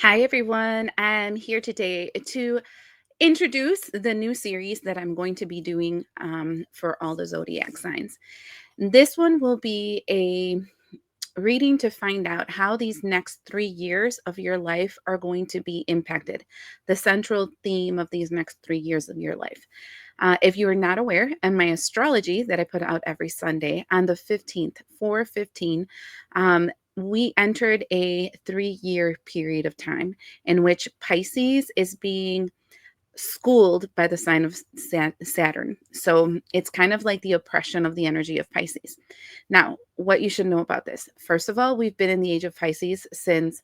Hi, everyone. I'm here today to introduce the new series that I'm going to be doing for all the zodiac signs. This one will be a reading to find out how these next 3 years of your life are going to be impacted, the central theme of these next 3 years of your life. If you are not aware, in my astrology that I put out every Sunday on the 15th, 4/15, we entered a 3-year period of time in which Pisces is being schooled by the sign of Saturn. So it's kind of like the oppression of the energy of Pisces. Now, what you should know about this, first of all, we've been in the age of Pisces since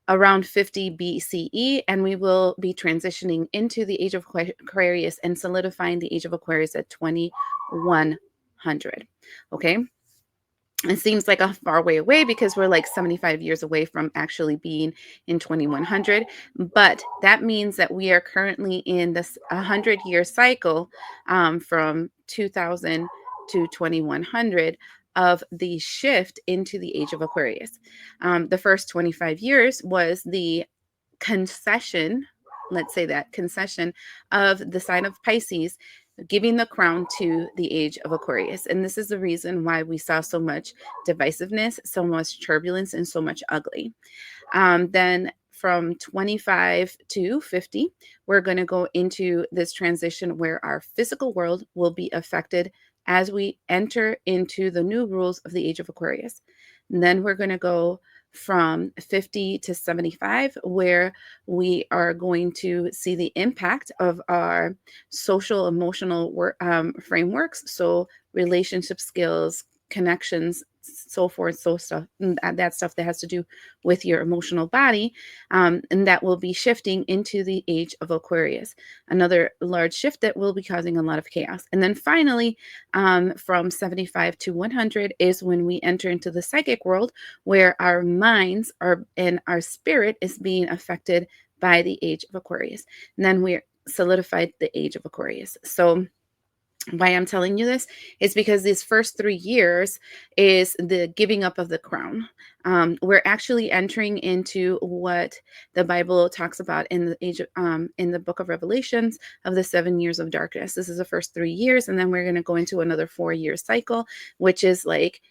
around 50 BCE, and we will be transitioning into the age of Aquarius and solidifying the age of Aquarius at 2100. Okay. It seems like a far way away because we're like 75 years away from actually being in 2100. But that means that we are currently in this 100-year cycle from 2000 to 2100 of the shift into the age of Aquarius. The first 25 years was the concession, let's say that concession of the sign of Pisces giving the crown to the age of Aquarius. And this is the reason why we saw so much divisiveness, so much turbulence, and so much ugly. Then from 25 to 50, we're going to go into this transition where our physical world will be affected as we enter into the new rules of the age of Aquarius. And then we're going to go from 50 to 75, where we are going to see the impact of our social emotional frameworks. So, relationship skills, connections, so forth, so stuff, that stuff that has to do with your emotional body, and that will be shifting into the age of Aquarius. Another large shift that will be causing a lot of chaos. And then finally, from 75 to 100 is when we enter into the psychic world, where our minds are and our spirit is being affected by the age of Aquarius. And then we're solidified the age of Aquarius. So why I'm telling you this is because these first 3 years is the giving up of the crown. We're actually entering into what the Bible talks about in the age of, in the book of Revelations of the 7 years of darkness. This is the first 3 years, and then we're going to go into another 4-year cycle, which is like,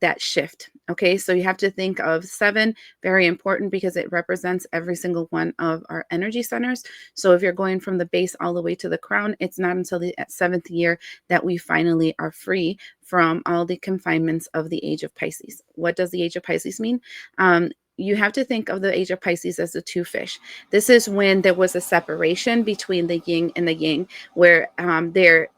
that shift. Okay, so you have to think of 7, very important because it represents every single one of our energy centers. So if you're going from the base all the way to the crown, it's not until the 7th year that we finally are free from all the confinements of the age of Pisces. What does the age of Pisces mean? You have to think of the age of Pisces as the two fish. This is when there was a separation between the yin and the yang, where there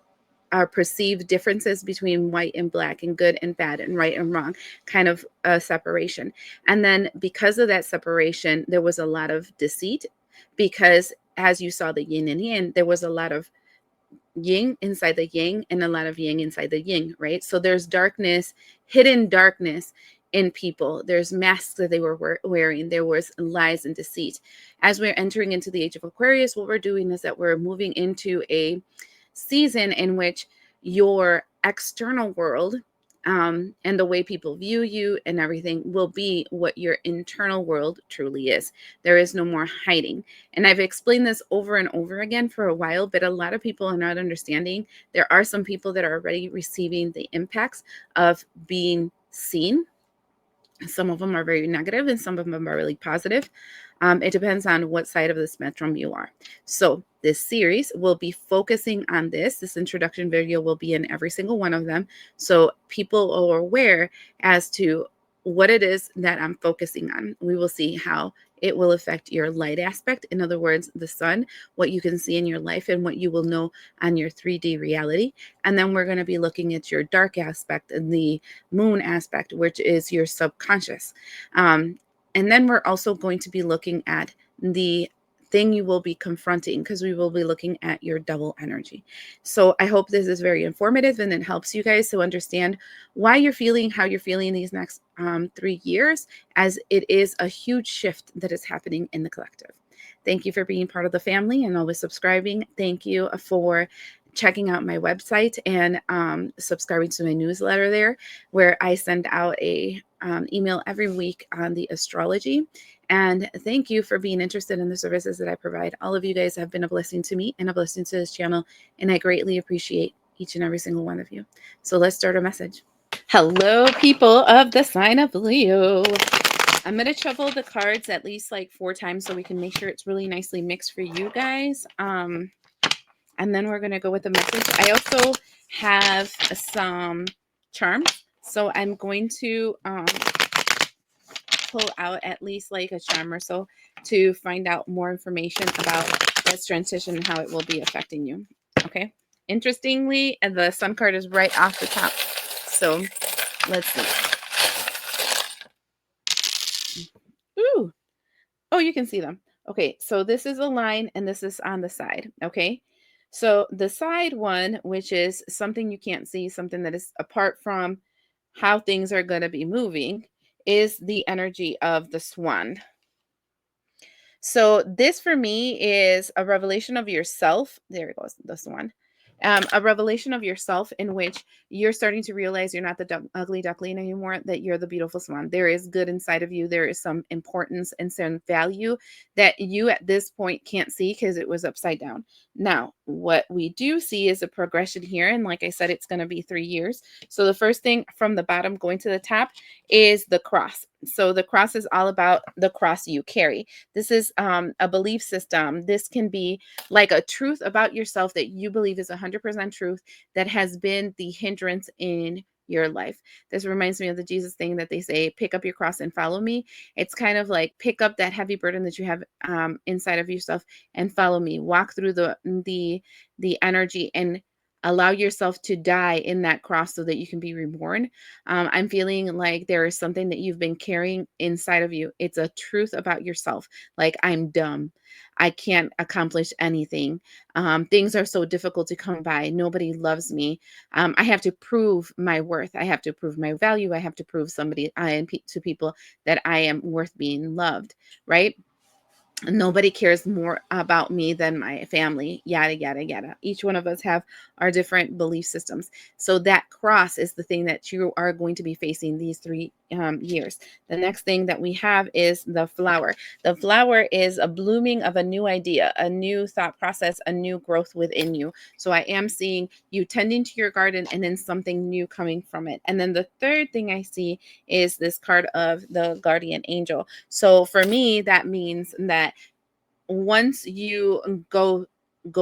are perceived differences between white and black and good and bad and right and wrong, kind of a separation. And then because of that separation, there was a lot of deceit because as you saw the yin and yang, there was a lot of yin inside the yang and a lot of yang inside the yin, right? So there's darkness, hidden darkness in people. There's masks that they were wearing. There was lies and deceit. As we're entering into the age of Aquarius, what we're doing is that we're moving into a season in which your external world and the way people view you and everything will be what your internal world truly is. There is no more hiding. And I've explained this over and over again for a while, but a lot of people are not understanding. There are some people that are already receiving the impacts of being seen. Some of them are very negative and some of them are really positive. It depends on what side of the spectrum you are. So this series will be focusing on this. This introduction video will be in every single one of them. So people are aware as to what it is that I'm focusing on. We will see how it will affect your light aspect. In other words, the sun, what you can see in your life and what you will know on your 3D reality. And then we're going to be looking at your dark aspect and the moon aspect, which is your subconscious. And then we're also going to be looking at the thing you will be confronting because we will be looking at your double energy. So I hope this is very informative and it helps you guys to understand why you're feeling how you're feeling these next 3 years, as it is a huge shift that is happening in the collective. Thank you for being part of the family and always subscribing. Thank you for checking out my website and subscribing to my newsletter there, where I send out a email every week on the astrology. And thank you for being interested in the services that I provide. All of you guys have been a blessing to me and a blessing to this channel, and I greatly appreciate each and every single one of you. So let's start our message. Hello, people of the sign of Leo. I'm going to shuffle the cards at least like 4 times so we can make sure it's really nicely mixed for you guys. And then we're going to go with the message. I also have some charms. So I'm going to pull out at least like a charm or so to find out more information about this transition and how it will be affecting you. Okay. Interestingly, the sun card is right off the top. So let's see. Ooh. Oh, you can see them. Okay. So this is a line and this is on the side. Okay. So the side one, which is something you can't see, something that is apart from how things are going to be moving, is the energy of the swan. So this for me is a revelation of yourself. There it goes, this one. A revelation of yourself in which you're starting to realize you're not the ugly duckling anymore, that you're the beautiful swan. There is good inside of you. There is some importance and some value that you at this point can't see because it was upside down. Now, what we do see is a progression here. And like I said, it's going to be 3 years. So the first thing from the bottom going to the top is the cross. So the cross is all about the cross you carry. This is a belief system. This can be like a truth about yourself that you believe is 100% truth that has been the hindrance in your life. This reminds me of the Jesus thing that they say, pick up your cross and follow me. It's kind of like pick up that heavy burden that you have inside of yourself and follow me. Walk through the energy and allow yourself to die in that cross so that you can be reborn. I'm feeling like there is something that you've been carrying inside of you. It's a truth about yourself. Like, I'm dumb. I can't accomplish anything. Things are so difficult to come by. Nobody loves me. I have to prove my worth. I have to prove my value. I have to prove to people that I am worth being loved, right? Nobody cares more about me than my family, yada, yada, yada. Each one of us have our different belief systems. So that cross is the thing that you are going to be facing these 3 years. The next thing that we have is the flower. The flower is a blooming of a new idea, a new thought process, a new growth within you. So I am seeing you tending to your garden and then something new coming from it. And then the third thing I see is this card of the guardian angel. So for me, that means that once you go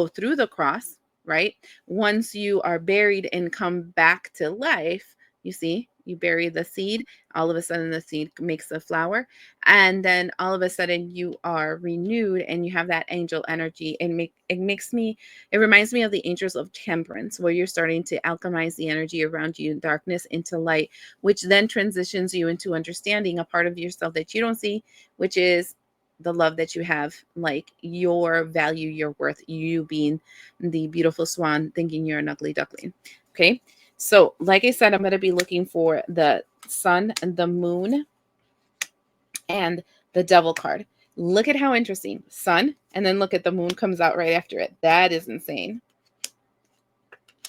through the cross, right? Once you are buried and come back to life, you see, you bury the seed, all of a sudden the seed makes a flower, and then all of a sudden you are renewed and you have that angel energy. And it reminds me of the angels of temperance, where you're starting to alchemize the energy around you in darkness into light, which then transitions you into understanding a part of yourself that you don't see, which is the love that you have, like your value, your worth, you being the beautiful swan, thinking you're an ugly duckling. Okay. So, like I said, I'm going to be looking for the sun and the moon and the devil card. Look at how interesting. Sun, and then look at the moon comes out right after it. That is insane.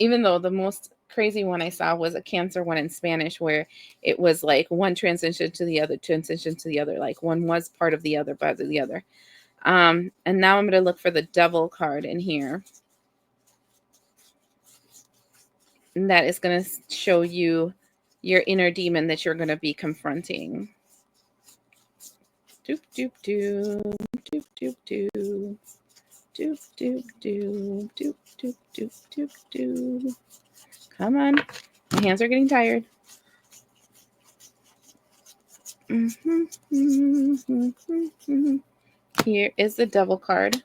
Even though the most crazy one I saw was a Cancer one in Spanish, where it was like one transition to the other, transition to the other, like one was part of the other, but the other. And now I'm going to look for the devil card in here. And that is going to show you your inner demon that you're going to be confronting. Doop, doop, doop, doop, doop, doop. Doop, doop, doop, doop, doop, doop, doop, doop. Come on. My hands are getting tired. Here is the devil card.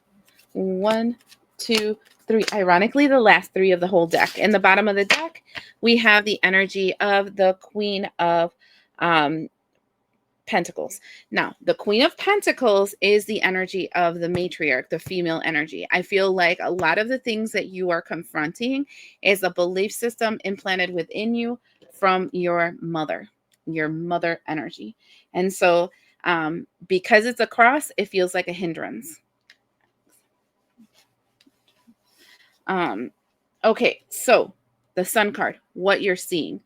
1, 2, 3. Ironically, the last 3 of the whole deck. In the bottom of the deck, we have the energy of the Queen of Pentacles. Now, the Queen of Pentacles is the energy of the matriarch, the female energy. I feel like a lot of the things that you are confronting is a belief system implanted within you from your mother energy. And so, because it's a cross, it feels like a hindrance. Okay, so the sun card, what you're seeing.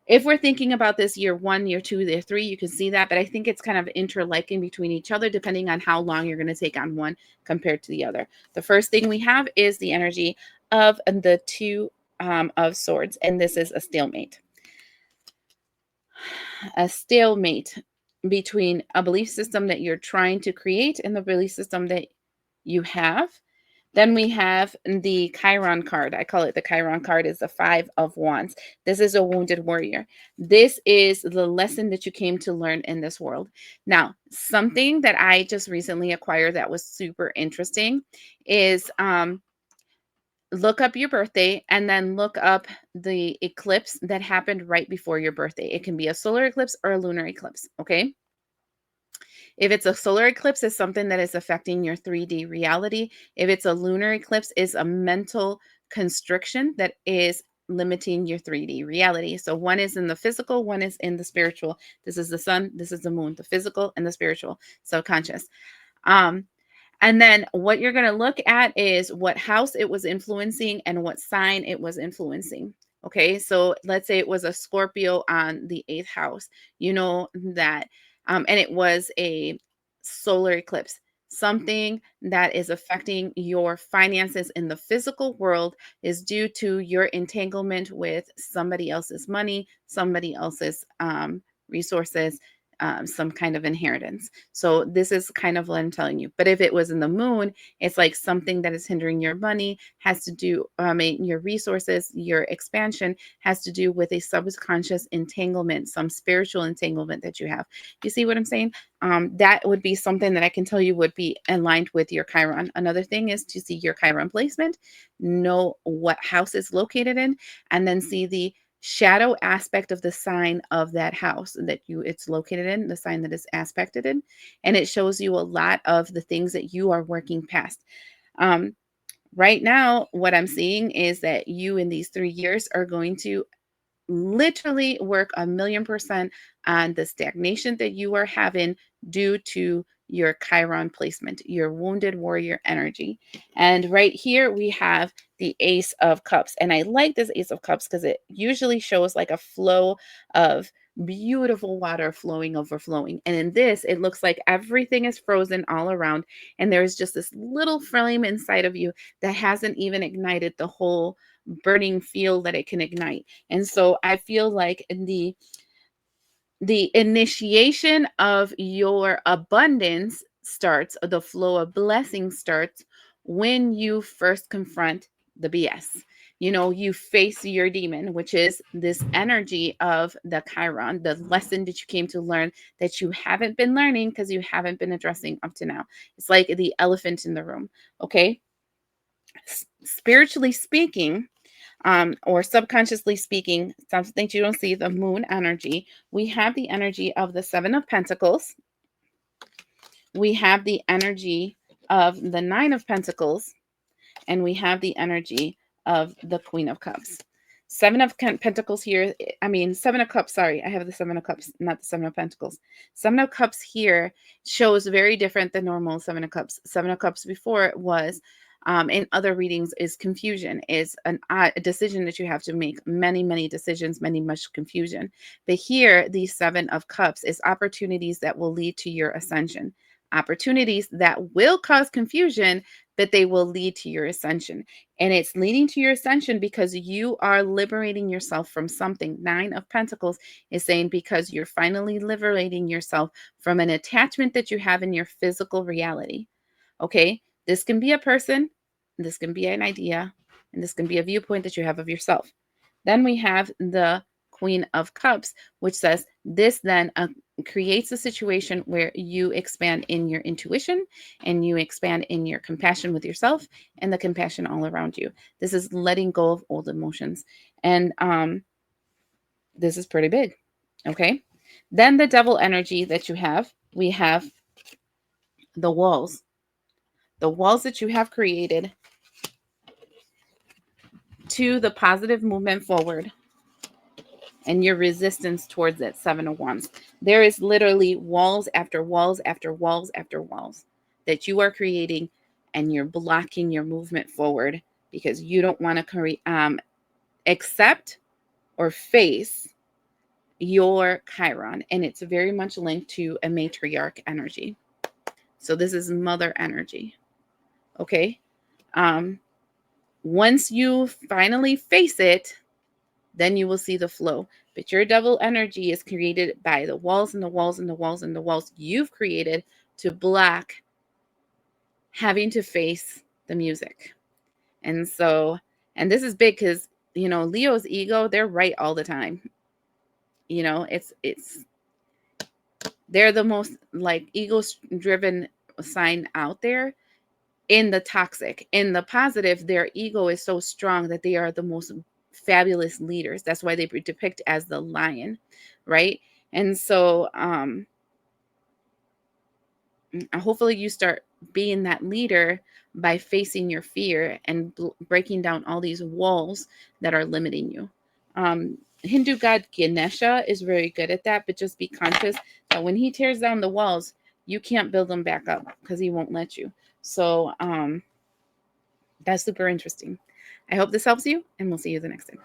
If we're thinking about this year 1, year 2, year 3, you can see that, but I think it's kind of interliking between each other depending on how long you're going to take on one compared to the other. The first thing we have is the energy of the Two of Swords, and this is a stalemate. A stalemate between a belief system that you're trying to create and the belief system that you have. Then we have the Chiron card. I call it the Chiron card. Is the Five of Wands. This is a wounded warrior. This is the lesson that you came to learn in this world. Now, something that I just recently acquired that was super interesting is look up your birthday and then look up the eclipse that happened right before your birthday. It can be a solar eclipse or a lunar eclipse, okay? If it's a solar eclipse, it's something that is affecting your 3D reality. If it's a lunar eclipse, it's a mental constriction that is limiting your 3D reality. So one is in the physical, one is in the spiritual. This is the sun, this is the moon, the physical and the spiritual, subconscious. And then what you're going to look at is what house it was influencing and what sign it was influencing. Okay, so let's say it was a Scorpio on the 8th house. You know that, and it was a solar eclipse. Something that is affecting your finances in the physical world is due to your entanglement with somebody else's money, somebody else's resources, some kind of inheritance. So this is kind of what I'm telling you. But if it was in the moon, it's like something that is hindering your money, has to do, your resources, your expansion has to do with a subconscious entanglement, some spiritual entanglement that you have. You see what I'm saying? That would be something that I can tell you would be aligned with your Chiron. Another thing is to see your Chiron placement, know what house it's located in, and then see the shadow aspect of the sign of that house that it's located in, the sign that is aspected in, and it shows you a lot of the things that you are working past. Right now, what I'm seeing is that you in these 3 years are going to literally work 1,000,000% on the stagnation that you are having due to your Chiron placement, your wounded warrior energy. And right here we have the Ace of Cups. And I like this Ace of Cups because it usually shows like a flow of beautiful water flowing, overflowing. And in this, it looks like everything is frozen all around. And there's just this little flame inside of you that hasn't even ignited the whole burning fuel that it can ignite. And so I feel like the initiation of your abundance starts, the flow of blessing starts when you first confront the BS. You know, you face your demon, which is this energy of the Chiron, the lesson that you came to learn that you haven't been learning because you haven't been addressing up to now. It's like the elephant in the room, okay? Spiritually speaking, or subconsciously speaking, something you don't see, the moon energy, we have the energy of the Seven of Pentacles. We have the energy of the Nine of Pentacles, and we have the energy of the Queen of Cups. Seven of Pentacles here, Seven of Cups, sorry, I have the Seven of Cups, not the Seven of Pentacles. Seven of Cups here shows very different than normal Seven of Cups. Seven of Cups before was, in other readings, is confusion, is a decision that you have to make, many, many decisions, much confusion. But here, the Seven of Cups is opportunities that will lead to your ascension, opportunities that will cause confusion, but they will lead to your ascension. And it's leading to your ascension because you are liberating yourself from something. Nine of Pentacles is saying because you're finally liberating yourself from an attachment that you have in your physical reality. Okay? This can be a person, this can be an idea, and this can be a viewpoint that you have of yourself. Then we have the Queen of Cups, which says this then creates a situation where you expand in your intuition and you expand in your compassion with yourself and the compassion all around you. This is letting go of old emotions. And this is pretty big. Okay. Then the devil energy that you have, we have the walls that you have created to the positive movement forward and your resistance towards that Seven of Wands. There is literally walls after walls after walls after walls that you are creating, and you're blocking your movement forward because you don't want to accept or face your Chiron, and it's very much linked to a matriarch energy. So this is mother energy. Okay. Once you finally face it, then you will see the flow. But your double energy is created by the walls and the walls and the walls and the walls you've created to block having to face the music. And so, and this is big because, Leo's ego, they're right all the time. They're the most like ego driven sign out there. In the toxic. In the positive, their ego is so strong that they are the most fabulous leaders. That's why they depict as the lion, right? And so hopefully you start being that leader by facing your fear and breaking down all these walls that are limiting you. Hindu god Ganesha is very good at that, but just be conscious that when he tears down the walls, you can't build them back up because he won't let you. So that's super interesting. I hope this helps you, and we'll see you the next time.